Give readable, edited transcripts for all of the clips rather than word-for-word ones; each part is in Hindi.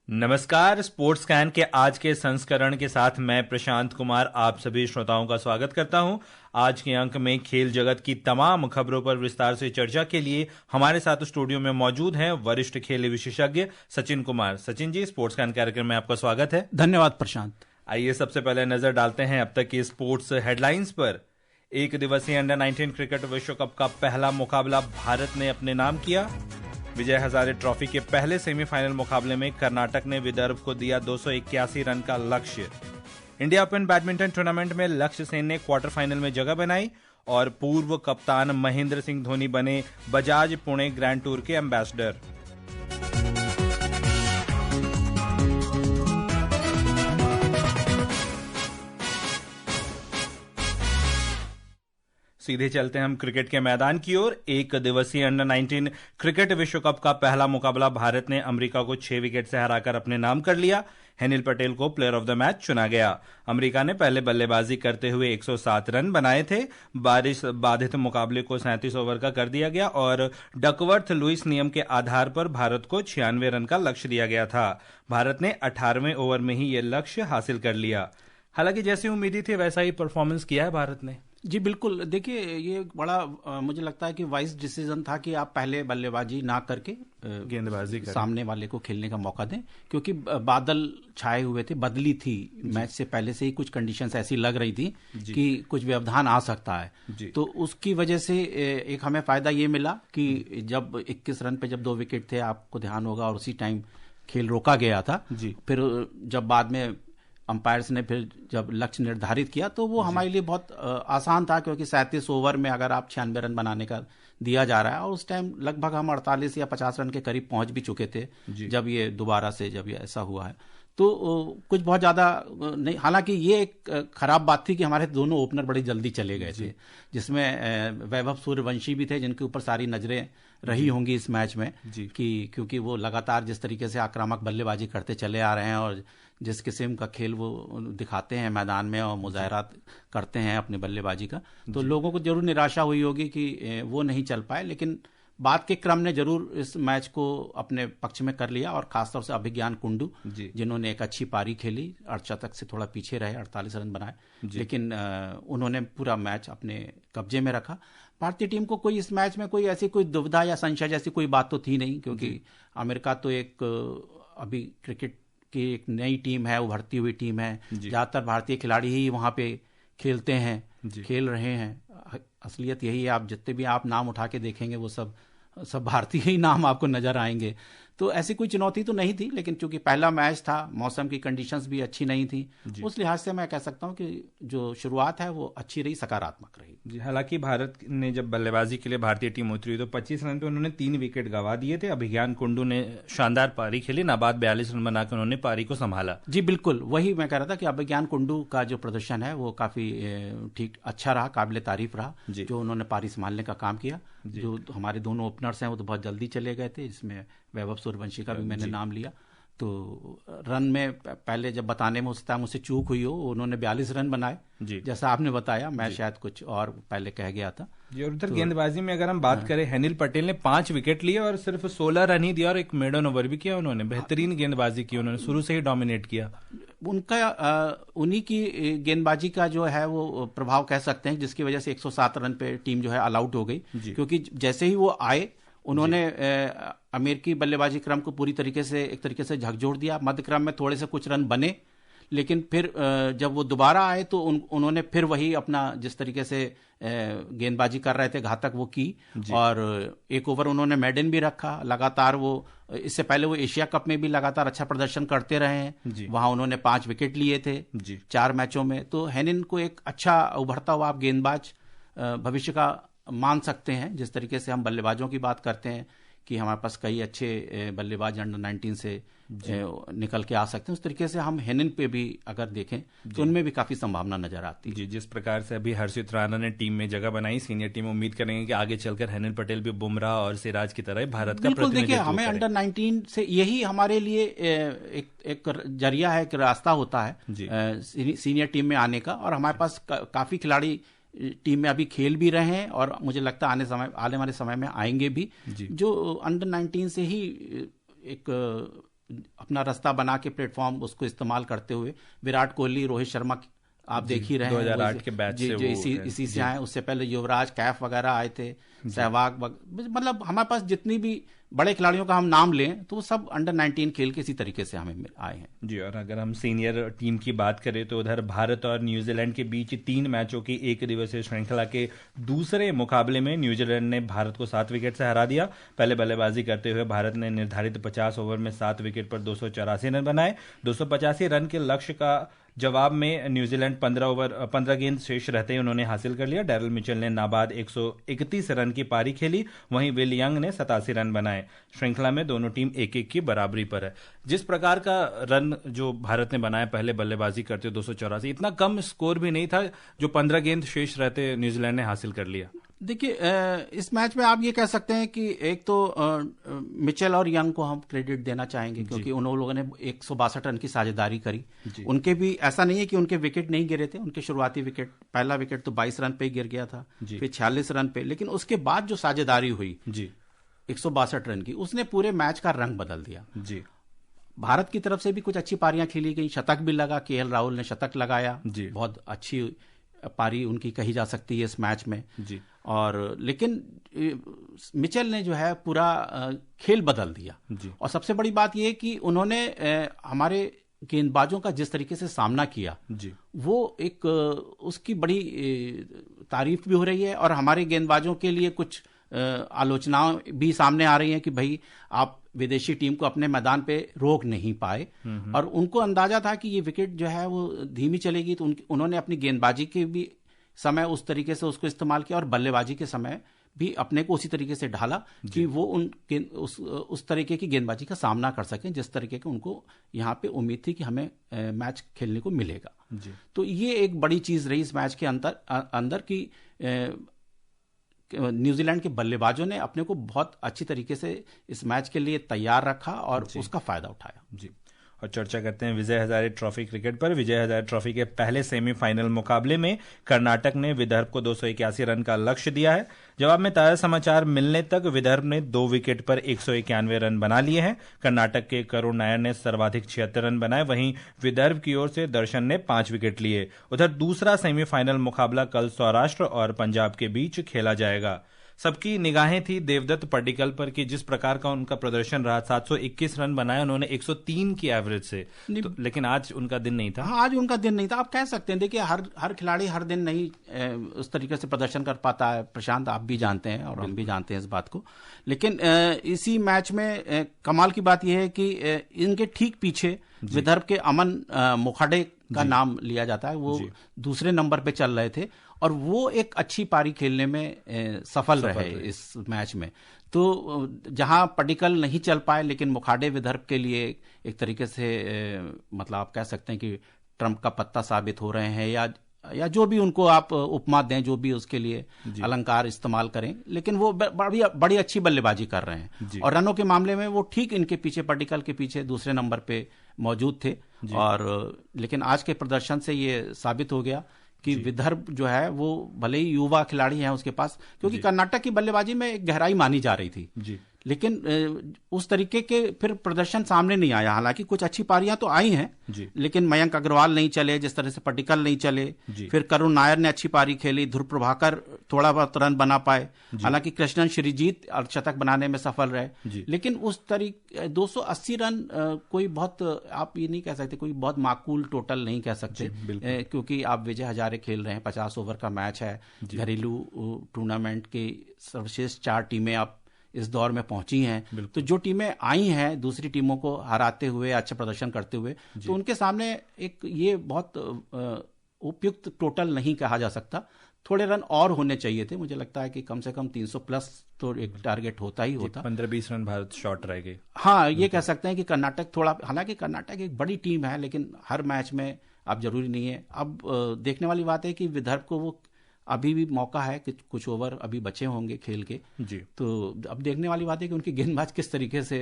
नमस्कार। स्पोर्ट्स कैन के आज के संस्करण के साथ मैं प्रशांत कुमार आप सभी श्रोताओं का स्वागत करता हूं। आज के अंक में खेल जगत की तमाम खबरों पर विस्तार से चर्चा के लिए हमारे साथ स्टूडियो में मौजूद हैं वरिष्ठ खेल विशेषज्ञ सचिन कुमार। सचिन जी, स्पोर्ट्स कैन कार्यक्रम में आपका स्वागत है। धन्यवाद प्रशांत। आइए सबसे पहले नजर डालते हैं अब तक की स्पोर्ट्स हेडलाइंस पर। एक दिवसीय अंडर 19 क्रिकेट विश्व कप का पहला मुकाबला भारत ने अपने नाम किया। विजय हजारे ट्रॉफी के पहले सेमीफाइनल मुकाबले में कर्नाटक ने विदर्भ को दिया 281 रन का लक्ष्य। इंडिया ओपन बैडमिंटन टूर्नामेंट में लक्ष्य सेन ने क्वार्टर फाइनल में जगह बनाई और पूर्व कप्तान महेंद्र सिंह धोनी बने बजाज पुणे ग्रैंड टूर के एम्बेसडर। सीधे चलते हैं हम क्रिकेट के मैदान की ओर। एक दिवसीय अंडर 19 क्रिकेट विश्व कप का पहला मुकाबला भारत ने अमेरिका को 6 विकेट से हराकर अपने नाम कर लिया। हेनिल पटेल को प्लेयर ऑफ द मैच चुना गया। अमेरिका ने पहले बल्लेबाजी करते हुए 107 रन बनाए थे। बारिश बाधित मुकाबले को 37 ओवर का कर दिया गया और डकवर्थ लुइस नियम के आधार पर भारत को 96 रन का लक्ष्य दिया गया था। भारत ने 18वें ओवर में ही यह लक्ष्य हासिल कर लिया। हालांकि जैसी उम्मीदी थी वैसा ही परफॉर्मेंस किया है भारत ने। जी बिल्कुल, देखिए ये बड़ा मुझे लगता है कि वाइज डिसीजन था कि आप पहले बल्लेबाजी ना करके गेंदबाजी सामने वाले को खेलने का मौका दें, क्योंकि बादल छाए हुए थे, बदली थी। मैच से पहले से ही कुछ कंडीशंस ऐसी लग रही थी कि कुछ व्यवधान आ सकता है। तो उसकी वजह से एक हमें फायदा ये मिला कि जब 21 रन पे जब 2 विकेट थे, आपको ध्यान होगा, और उसी टाइम खेल रोका गया था। फिर जब बाद में अंपायर्स ने फिर जब लक्ष्य निर्धारित किया तो वो हमारे लिए बहुत आसान था, क्योंकि 37 ओवर में अगर आप 96 रन बनाने का दिया जा रहा है, और उस टाइम लगभग हम 48 या 50 रन के करीब पहुंच भी चुके थे जब ये दोबारा से जब ये ऐसा हुआ है। तो कुछ बहुत ज्यादा नहीं। हालांकि ये एक खराब बात थी कि हमारे दोनों ओपनर बड़ी जल्दी चले गए थे, जिसमें वैभव सूर्यवंशी भी थे, जिनके ऊपर सारी नजरें रही होंगी इस मैच में कि क्योंकि वो लगातार जिस तरीके से आक्रामक बल्लेबाजी करते चले आ रहे हैं और जिस किस्म का खेल वो दिखाते हैं मैदान में और मुजाहरात करते हैं अपने बल्लेबाजी का, तो लोगों को जरूर निराशा हुई होगी कि वो नहीं चल पाए। लेकिन बाद के क्रम ने जरूर इस मैच को अपने पक्ष में कर लिया, और खासतौर से अभिज्ञान कुंडू जिन्होंने एक अच्छी पारी खेली, अर्धशतक से थोड़ा पीछे रहे, 48 रन बनाए, लेकिन उन्होंने पूरा मैच अपने कब्जे में रखा। भारतीय टीम को कोई इस मैच में कोई ऐसी कोई दुविधा या संशय जैसी कोई बात तो थी नहीं, क्योंकि अमेरिका तो एक अभी क्रिकेट की एक नई टीम है, उभरती हुई टीम है। ज्यादातर भारतीय खिलाड़ी ही वहां पे खेलते हैं, खेल रहे हैं। असलियत यही है, आप जितने भी आप नाम उठा के देखेंगे वो सब भारतीय ही नाम आपको नजर आएंगे। तो ऐसी कोई चुनौती तो नहीं थी, लेकिन चूंकि पहला मैच था, मौसम की कंडीशंस भी अच्छी नहीं थी, उस लिहाज से मैं कह सकता हूं कि जो शुरुआत है वो अच्छी रही, सकारात्मक रही। हालांकि भारत ने जब बल्लेबाजी के लिए भारतीय टीम उतरी तो 25 रन पे उन्होंने 3 विकेट गंवा दिए थे। अभिज्ञान कुंडू ने शानदार पारी खेली, नाबाद 42 रन बनाकर उन्होंने पारी को संभाला। जी बिल्कुल, वही मैं कह रहा था कि अभिज्ञान कुंडू का जो प्रदर्शन है वो काफी ठीक अच्छा रहा, काबिले तारीफ रहा, जो उन्होंने पारी संभालने का काम किया। जो हमारे दोनों ओपनर्स हैं वो तो बहुत जल्दी चले गए थे, इसमें वैभव सूर्यवंशी का भी मैंने नाम लिया। तो रन में पहले जब बताने में उस टाइम मुझसे चूक हुई हो, उन्होंने 42 रन बनाए जैसा आपने बताया, मैं शायद कुछ और पहले कह गया था। और उधर गेंदबाजी में अगर हम बात करें, हेनिल पटेल ने 5 विकेट लिए और सिर्फ 16 रन ही दिया और एक मेडन ओवर भी किया। उन्होंने बेहतरीन गेंदबाजी की, उन्होंने शुरू से ही डोमिनेट किया। उनका उन्हीं की गेंदबाजी का जो है वो प्रभाव कह सकते हैं, जिसकी वजह से 107 रन पे टीम जो है ऑल आउट हो गई, क्योंकि जैसे ही वो आए उन्होंने अमेरिकी बल्लेबाजी क्रम को पूरी तरीके से एक तरीके से झकझोर दिया। मध्य क्रम में थोड़े से कुछ रन बने, लेकिन फिर जब वो दोबारा आए तो उन्होंने फिर वही अपना जिस तरीके से गेंदबाजी कर रहे थे घातक वो की, और एक ओवर उन्होंने मेडन भी रखा। लगातार वो इससे पहले वो एशिया कप में भी लगातार अच्छा प्रदर्शन करते रहे हैं, वहां उन्होंने 5 विकेट लिए थे 4 मैचों में। तो हेनिन को एक अच्छा उभरता हुआ आप गेंदबाज भविष्य का मान सकते हैं। जिस तरीके से हम बल्लेबाजों की बात करते हैं कि हमारे पास कई अच्छे बल्लेबाज अंडर 19 से निकल के आ सकते हैं, उस तरीके से हम हेनिन पे भी अगर देखें तो उनमें भी काफी संभावना नजर आती है। जिस प्रकार से अभी हर्षित राणा ने टीम में जगह बनाई, सीनियर टीम, उम्मीद करेंगे कि आगे चलकर हेनिल पटेल भी बुमराह और सिराज की तरह भारत का प्रतिनिधित्व देखिए, हमें अंडर 19 से यही हमारे लिए एक जरिया है, एक रास्ता होता है सीनियर टीम में आने का, और हमारे पास काफी खिलाड़ी टीम में अभी खेल भी रहे हैं और मुझे लगता है आने वाले समय में आएंगे भी, जो अंडर 19 से ही एक अपना रास्ता बना के प्लेटफॉर्म उसको इस्तेमाल करते हुए विराट कोहली, रोहित शर्मा आप देख ही रहे हैं 2008 के बैच से वो इसी से आए। उससे पहले युवराज, कैफ वगैरह आए थे, सहवाग मतलब हमारे पास जितनी भी बड़े खिलाड़ियों का हम नाम लें तो वो सब अंडर 19 खेल के इसी तरीके से हमें आए हैं जी। और अगर हम सीनियर टीम की बात करें तो उधर भारत और न्यूजीलैंड के बीच 3 मैचों की एक दिवसीय श्रृंखला के दूसरे मुकाबले में न्यूजीलैंड ने भारत को 7 विकेट से हरा दिया। पहले बल्लेबाजी करते हुए भारत ने निर्धारित 50 ओवर में 7 विकेट पर 284 रन बनाए। 285 रन के लक्ष्य का जवाब में न्यूजीलैंड 15 गेंद शेष रहते ही उन्होंने हासिल कर लिया। डैरल मिचेल ने नाबाद 131 रन की पारी खेली, वहीं विल यंग ने 87 रन बनाए। श्रृंखला में दोनों टीम 1-1 की बराबरी पर है। जिस प्रकार का रन जो भारत ने बनाया पहले बल्लेबाजी करते 284, इतना कम स्कोर भी नहीं था जो 15 गेंद शेष रहते न्यूजीलैंड ने हासिल कर लिया। देखिए, इस मैच में आप ये कह सकते हैं कि एक तो मिचेल और यंग को हम क्रेडिट देना चाहेंगे क्योंकि उन लोगों ने 162 रन की साझेदारी करी। उनके भी ऐसा नहीं है कि उनके विकेट नहीं गिरे थे, उनके शुरुआती विकेट, पहला विकेट तो 22 रन पे ही गिर गया था, फिर 46 रन पे, लेकिन उसके बाद जो साझेदारी हुई 162 रन की, उसने पूरे मैच का रंग बदल दिया जी। भारत की तरफ से भी कुछ अच्छी पारियां खेली गई, शतक भी लगा, केएल राहुल ने शतक लगाया, बहुत अच्छी पारी उनकी कही जा सकती है इस मैच में जी। और लेकिन मिचेल ने जो है पूरा खेल बदल दिया जी। और सबसे बड़ी बात यह कि उन्होंने हमारे गेंदबाजों का जिस तरीके से सामना किया जी, वो एक उसकी बड़ी तारीफ भी हो रही है और हमारे गेंदबाजों के लिए कुछ आलोचनाएं भी सामने आ रही हैं कि भाई आप विदेशी टीम को अपने मैदान पे रोक नहीं पाए और उनको अंदाजा था कि ये विकेट जो है वो धीमी चलेगी, तो उन्होंने अपनी गेंदबाजी के भी समय उस तरीके से उसको इस्तेमाल किया और बल्लेबाजी के समय भी अपने को उसी तरीके से ढाला कि वो उस तरीके की गेंदबाजी का सामना कर सकें जिस तरीके का उनको यहाँ पे उम्मीद थी कि हमें मैच खेलने को मिलेगा जी। तो ये एक बड़ी चीज रही इस मैच के अंदर कि न्यूजीलैंड के बल्लेबाजों ने अपने को बहुत अच्छी तरीके से इस मैच के लिए तैयार रखा और उसका फायदा उठाया जी। और चर्चा करते हैं विजय हजारे ट्रॉफी क्रिकेट पर। विजय हजारे ट्रॉफी के पहले सेमीफाइनल मुकाबले में कर्नाटक ने विदर्भ को 281 रन का लक्ष्य दिया है। जवाब में ताजा समाचार मिलने तक विदर्भ ने 2 विकेट पर 191 रन बना लिए हैं। कर्नाटक के करुण नायर ने सर्वाधिक 76 रन बनाए, वहीं विदर्भ की ओर से दर्शन ने 5 विकेट लिए। उधर दूसरा सेमीफाइनल मुकाबला कल सौराष्ट्र और पंजाब के बीच खेला जाएगा। सबकी निगाहें थी देवदत्त पड्डीकल पर कि जिस प्रकार का उनका प्रदर्शन रहा, 721 रन बनाए उन्होंने 103 की एवरेज से, तो लेकिन आज उनका दिन नहीं था। हाँ, आज उनका दिन नहीं था। आप कह सकते हैं, देखिए हर खिलाड़ी हर दिन नहीं उस तरीके से प्रदर्शन कर पाता है। प्रशांत, आप भी जानते हैं और हम भी जानते हैं इस बात को। लेकिन इसी मैच में कमाल की बात यह है कि इनके ठीक पीछे विदर्भ के अमन मोखाडे का नाम लिया जाता है। वो दूसरे नंबर पे चल रहे थे और वो एक अच्छी पारी खेलने में सफल रहे इस मैच में। तो जहां पड्डीकल नहीं चल पाए, लेकिन मोखाडे विदर्भ के लिए एक तरीके से मतलब आप कह सकते हैं कि ट्रंप का पत्ता साबित हो रहे हैं, या जो भी उनको आप उपमा दें, जो भी उसके लिए अलंकार इस्तेमाल करें, लेकिन वो बड़ी अच्छी बल्लेबाजी कर रहे हैं और रनों के मामले में वो ठीक इनके पीछे, पड्डीकल के पीछे दूसरे नंबर पे मौजूद थे। और लेकिन आज के प्रदर्शन से ये साबित हो गया कि विदर्भ जो है वो भले ही युवा खिलाड़ी हैं उसके पास, क्योंकि कर्नाटक की बल्लेबाजी में एक गहराई मानी जा रही थी जी। लेकिन उस तरीके के फिर प्रदर्शन सामने नहीं आया। हालांकि कुछ अच्छी पारियां तो आई हैं जी। लेकिन मयंक अग्रवाल नहीं चले, जिस तरह से पड्डीकल नहीं चले। फिर करुण नायर ने अच्छी पारी खेली, ध्रुव प्रभाकर थोड़ा बहुत रन बना पाए, हालांकि कृष्णन श्रीजीत शतक बनाने में सफल रहे। लेकिन उस तरीके 280 रन कोई बहुत, आप ये नहीं कह सकते, कोई बहुत माकूल टोटल नहीं कह सकते, क्योंकि आप विजय हजारे खेल रहे हैं, 50 ओवर का मैच है, घरेलू टूर्नामेंट की सर्वश्रेष्ठ 4 टीमें आप इस दौर में पहुंची हैं। तो जो टीमें आई हैं दूसरी टीमों को हराते हुए, अच्छा प्रदर्शन करते हुए, तो उनके सामने एक ये बहुत उपयुक्त टोटल नहीं कहा जा सकता। थोड़े रन और होने चाहिए थे। मुझे लगता है कि कम से कम 300 प्लस तो एक टारगेट होता ही होता। 15-20 रन भारत शॉर्ट रह गए। हाँ, ये कह सकते हैं कि कर्नाटक थोड़ा, हालांकि कर्नाटक एक बड़ी टीम है, लेकिन हर मैच में अब जरूरी नहीं है। अब देखने वाली बात है कि विदर्भ को वो अभी भी मौका है कि कुछ ओवर अभी बचे होंगे खेल के जी। तो अब देखने वाली बात है कि उनके गेंदबाज किस तरीके से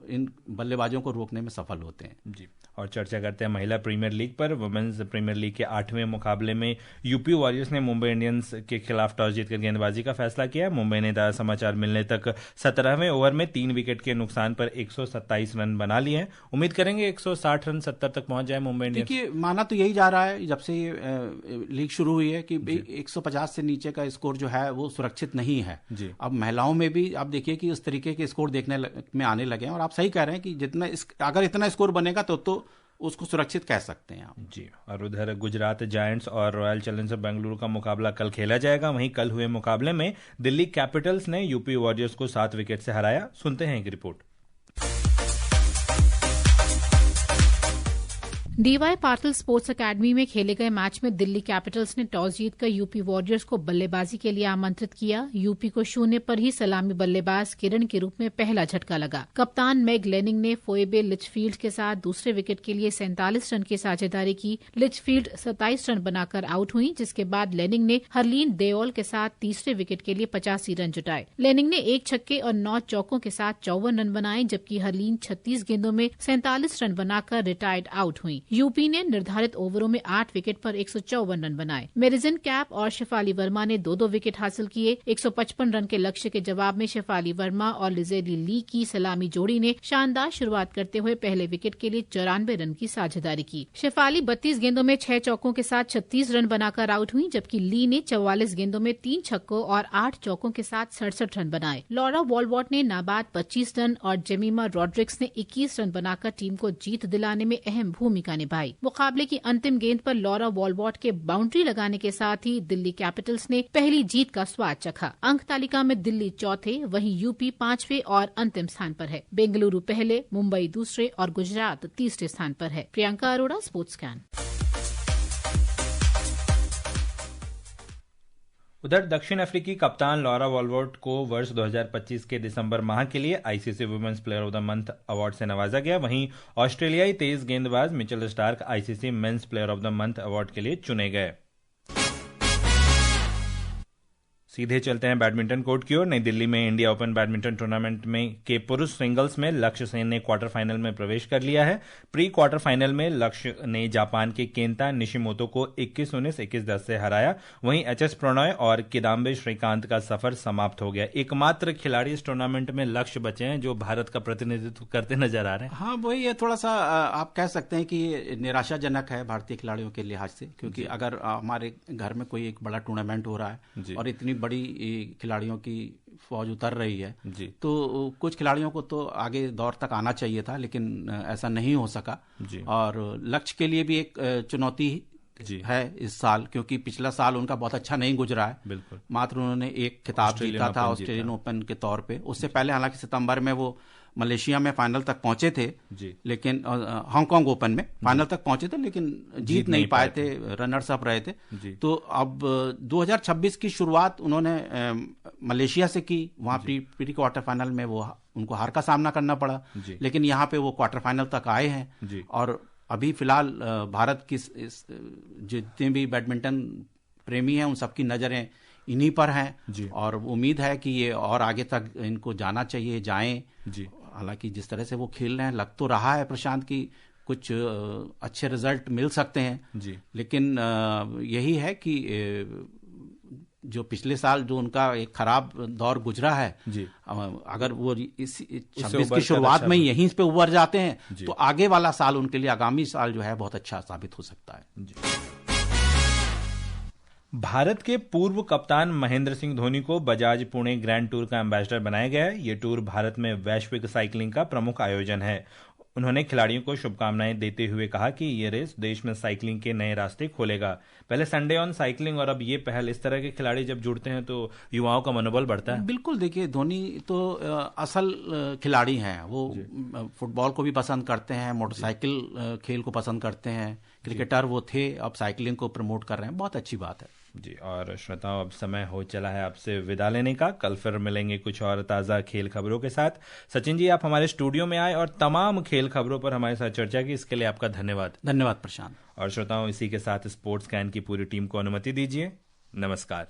इन बल्लेबाजों को रोकने में सफल होते हैं। जी। और चर्चा करते हैं महिला प्रीमियर लीग पर। वुमेन्स प्रीमियर लीग के 8वें मुकाबले में यूपी वॉरियर्स ने मुंबई इंडियंस के खिलाफ टॉस जीतकर गेंदबाजी का फैसला किया। मुंबई ने ताजा समाचार मिलने तक 17वें ओवर में 3 विकेट के नुकसान पर 127 रन बना लिए हैं। उम्मीद करेंगे 160 रन 70 तक पहुंच जाए मुंबई इंडियंस। देखिए, माना तो यही जा रहा है जब से लीग शुरू हुई है कि 150 से नीचे का स्कोर जो है वो सुरक्षित नहीं है। अब महिलाओं में भी आप देखिए कि उस तरीके के स्कोर देखने में आने लगे हैं और आप सही कह रहे हैं कि जितना अगर इतना स्कोर बनेगा तो उसको सुरक्षित कह सकते हैं आप। जी। और उधर गुजरात जायंट्स और रॉयल चैलेंजर्स बेंगलुरु का मुकाबला कल खेला जाएगा। वहीं कल हुए मुकाबले में दिल्ली कैपिटल्स ने यूपी वॉरियर्स को 7 विकेट से हराया। सुनते हैं एक रिपोर्ट। डीवाई पाटिल स्पोर्ट्स अकेडमी में खेले गए मैच में दिल्ली कैपिटल्स ने टॉस जीतकर यूपी वॉरियर्स को बल्लेबाजी के लिए आमंत्रित किया। यूपी को शून्य पर ही सलामी बल्लेबाज किरण के रूप में पहला झटका लगा। कप्तान मैग लेनिंग ने फोएबे लिचफील्ड के साथ दूसरे विकेट के लिए 47 रन की साझेदारी की। लिचफील्ड 27 रन बनाकर आउट हुई, जिसके बाद लेनिंग ने हरलीन देओल के साथ तीसरे विकेट के लिए 85 रन जुटाए। लेनिंग ने 1 छक्के और 9 चौकों के साथ 54 रन बनाए, जबकि हरलीन 36 गेंदों में 47 रन बनाकर रिटायर्ड आउट हुई। यूपी ने निर्धारित ओवरों में 8 विकेट पर 154 रन बनाए। मेरिजन कैप और शेफाली वर्मा ने 2-2 विकेट हासिल किए। 155 रन के लक्ष्य के जवाब में शेफाली वर्मा और लिजेली ली की सलामी जोड़ी ने शानदार शुरुआत करते हुए पहले विकेट के लिए 94 रन की साझेदारी की। शेफाली 32 गेंदों में 6 चौकों के साथ 36 रन बनाकर आउट हुई, जबकि ली ने 44 गेंदों में 3 छक्कों और 8 चौकों के साथ 67 रन बनाए। लॉरा वॉलवॉट ने नाबाद 25 रन और जेमिमा रॉड्रिक्स ने 21 रन बनाकर टीम को जीत दिलाने में अहम भूमिका निभाई। मुकाबले की अंतिम गेंद पर लॉरा वॉलवॉट के बाउंड्री लगाने के साथ ही दिल्ली कैपिटल्स ने पहली जीत का स्वाद चखा। अंक तालिका में दिल्ली चौथे, वहीं यूपी 5वें और अंतिम स्थान पर है। बेंगलुरु पहले, मुंबई दूसरे और गुजरात तीसरे स्थान पर है। Priyanka Arora, sports can. उधर दक्षिण अफ्रीकी कप्तान लॉरा वॉलवॉट को वर्ष 2025 के दिसंबर माह के लिए ICC women's player of the month award से नवाजा गया। वहीं ऑस्ट्रेलियाई तेज गेंदबाज Mitchell Starc ICC men's player of the month award के लिए चुने गए। सीधे चलते हैं बैडमिंटन कोर्ट की ओर। नई दिल्ली में इंडिया ओपन बैडमिंटन टूर्नामेंट में के पुरुष सिंगल्स में लक्ष्य सेन ने क्वार्टर फाइनल में प्रवेश कर लिया है। प्री क्वार्टर फाइनल में लक्ष्य ने जापान के केंता निशिमोतो को 21-19, 21-10 से हराया। वहीं एचएस प्रणॉय और किदाम्बी श्रीकांत का सफर समाप्त हो गया। एकमात्र खिलाड़ी इस टूर्नामेंट में लक्ष्य बचे हैं जो भारत का प्रतिनिधित्व करते नजर आ रहे हैं। हाँ, वही है, थोड़ा सा आप कह सकते हैं कि निराशाजनक है भारतीय खिलाड़ियों के लिहाज से, क्योंकि अगर हमारे घर में कोई एक बड़ा टूर्नामेंट हो रहा है और इतनी बड़ी खिलाड़ियों की फौज उतर रही है तो कुछ खिलाड़ियों को तो आगे दौर तक आना चाहिए था, लेकिन ऐसा नहीं हो सका। और लक्ष्य के लिए भी एक चुनौती है इस साल, क्योंकि पिछला साल उनका बहुत अच्छा नहीं गुजरा है। बिल्कुल। मात्र उन्होंने एक खिताब जीता था ऑस्ट्रेलियन ओपन के तौर पे। उससे पहले हालांकि सितंबर में वो मलेशिया में फाइनल तक पहुंचे थे, लेकिन हांगकांग ओपन में फाइनल तक पहुंचे थे, लेकिन जीत नहीं पाए थे, रनर्स अप रहे थे। तो अब 2026 की शुरुआत उन्होंने मलेशिया से की। वहां प्री क्वार्टर फाइनल में वो उनको हार का सामना करना पड़ा, लेकिन यहाँ पे वो क्वार्टर फाइनल तक आए हैं। और अभी फिलहाल भारत की जितने भी बैडमिंटन प्रेमी हैं उन सबकी नजरें इन्हीं पर हैं और उम्मीद है कि ये और आगे तक इनको जाना चाहिए, जाएं। हालांकि जिस तरह से वो खेल रहे हैं लग तो रहा है प्रशांत की कुछ अच्छे रिजल्ट मिल सकते हैं, लेकिन यही है कि जो पिछले साल जो उनका एक खराब दौर गुजरा है, अगर वो इस 26 की शुरुआत में यहीं पे उभर जाते हैं तो आगे वाला साल उनके लिए, आगामी साल जो है बहुत अच्छा साबित हो सकता है। भारत के पूर्व कप्तान महेंद्र सिंह धोनी को बजाज पुणे ग्रैंड टूर का एम्बेसडर बनाया गया है। ये टूर भारत में वैश्विक साइकिलिंग का प्रमुख आयोजन है। उन्होंने खिलाड़ियों को शुभकामनाएं देते हुए कहा कि ये रेस देश में साइकिलिंग के नए रास्ते खोलेगा। पहले संडे ऑन साइकिलिंग और अब ये पहल, इस तरह के खिलाड़ी जब जुड़ते हैं तो युवाओं का मनोबल बढ़ता है। बिल्कुल, देखिए धोनी तो असल खिलाड़ी हैं। वो फुटबॉल को भी पसंद करते हैं, मोटरसाइकिल खेल को पसंद करते हैं, क्रिकेटर वो थे, अब साइकिलिंग को प्रमोट कर रहे हैं। बहुत अच्छी बात है जी। और श्रोताओं, अब समय हो चला है आपसे विदा लेने का। कल फिर मिलेंगे कुछ और ताज़ा खेल खबरों के साथ। सचिन जी, आप हमारे स्टूडियो में आए और तमाम खेल खबरों पर हमारे साथ चर्चा की, इसके लिए आपका धन्यवाद। धन्यवाद प्रशांत। और श्रोताओं, इसी के साथ स्पोर्ट्स कैन की पूरी टीम को अनुमति दीजिए। नमस्कार।